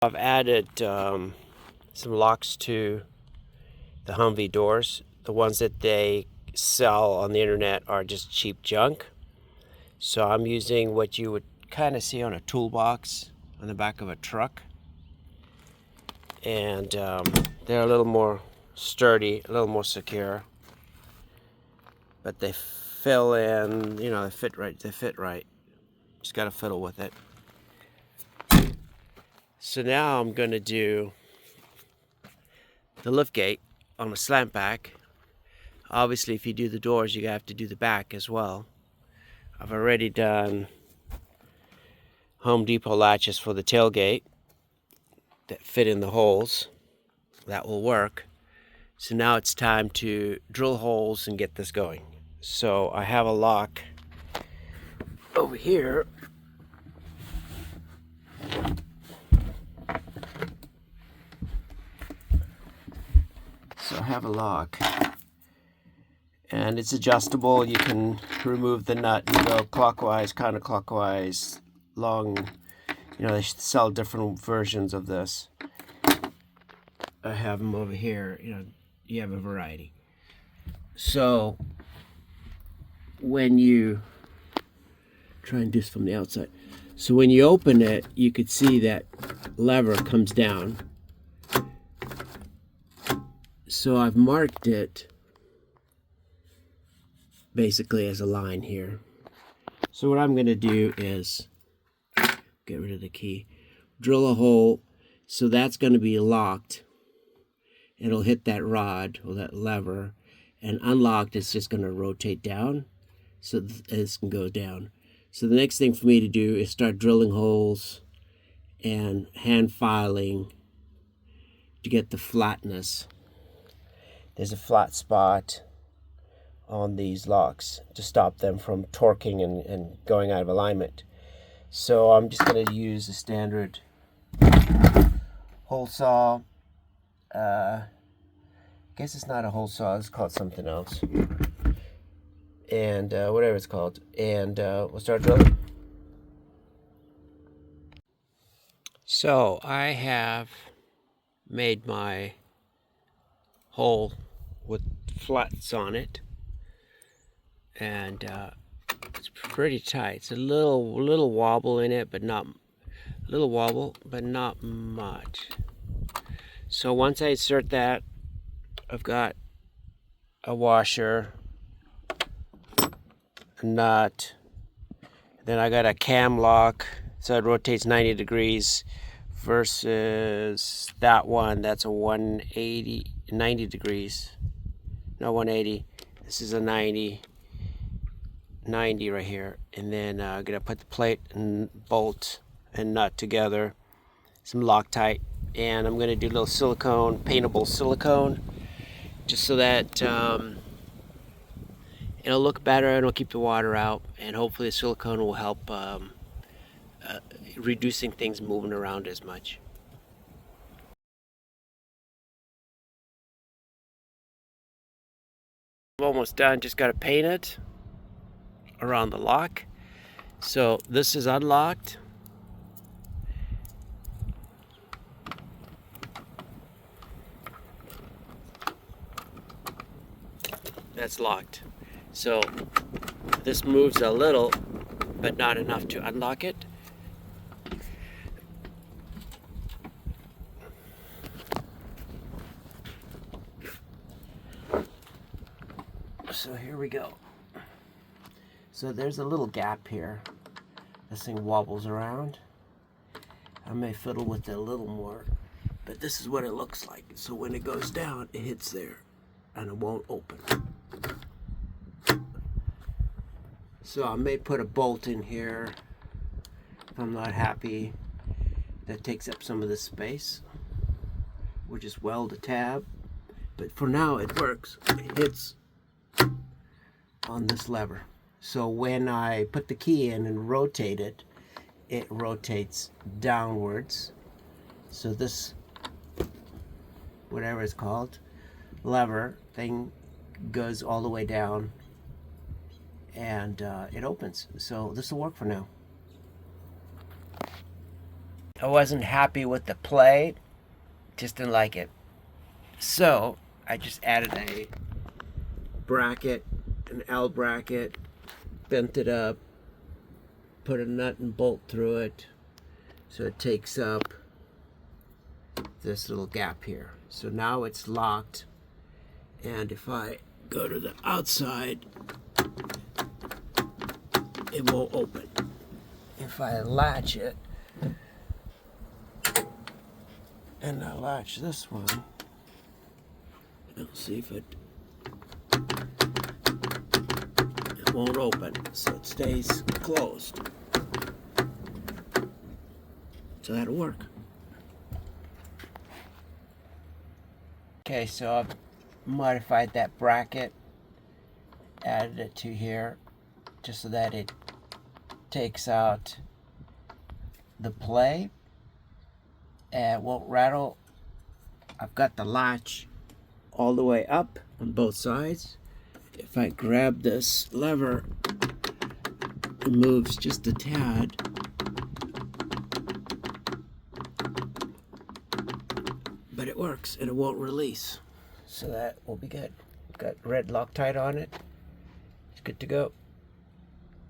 I've added some locks to the Humvee doors. The ones that they sell on the internet are just cheap junk. So I'm using what you would kind of see on a toolbox on the back of a truck. And they're a little more sturdy, a little more secure. But they fill in, you know, they fit right. Just got to fiddle with it. So now I'm going to do the lift gate on a slant back. Obviously, if you do the doors, you have to do the back as well. I've already done Home Depot latches for the tailgate that fit in the holes. That will work. So now it's time to drill holes and get this going. So I have a lock over here. So I have a lock, and it's adjustable. You can remove the nut and go clockwise, counterclockwise, long. You know, they sell different versions of this. I have them over here. You know, you have a variety. So when you try and do this from the outside, so when you open it, you could see that lever comes down. So I've marked it basically as a line here. So what I'm going to do is get rid of the key, drill a hole, so that's going to be locked. It'll hit that rod or that lever, and unlocked, it's just going to rotate down, so this can go down. So the next thing for me to do is start drilling holes and hand filing to get the flatness. There's a flat spot on these locks to stop them from torquing and going out of alignment. So I'm just going to use a standard hole saw. I guess it's not a hole saw, it's called something else. And whatever it's called. And we'll start drilling. So I have made my hole with flats on it, and it's pretty tight. It's a little wobble in it, but not much. So once I insert that, I've got a washer, a nut, then I got a cam lock, so it rotates 90 degrees versus that one that's a 90 degrees. No, 180. This is a 90 right here. And then I'm gonna put the plate and bolt and nut together, some Loctite, and I'm gonna do a little silicone, paintable silicone, just so that it'll look better and it'll keep the water out, and hopefully the silicone will help reducing things moving around as much. I'm almost done, just got to paint it around the lock. So this is unlocked. That's locked. So this moves a little, but not enough to unlock it. So here we go. So there's a little gap here. This thing wobbles around. I may fiddle with it a little more, but this is what it looks like. So when it goes down, it hits there and it won't open. So I may put a bolt in here if I'm not happy. That takes up some of the space. We'll just weld a tab. But for now it works. It hits on this lever. So when I put the key in and rotate it, it rotates downwards. So this, whatever it's called, lever thing goes all the way down, and it opens. So this will work for now. I wasn't happy with the play, just didn't like it. So I just added a bracket, an L bracket, bent it up, put a nut and bolt through it so it takes up this little gap here. So now it's locked, and if I go to the outside, it won't open. If I latch it, and I latch this one, I'll see if it won't open, so it stays closed. So that'll work. Okay, so I've modified that bracket, added it to here, just so that it takes out the play and won't rattle. I've got the latch all the way up on both sides. If I grab this lever, it moves just a tad. But it works and it won't release. So that will be good. Got red Loctite on it. It's good to go.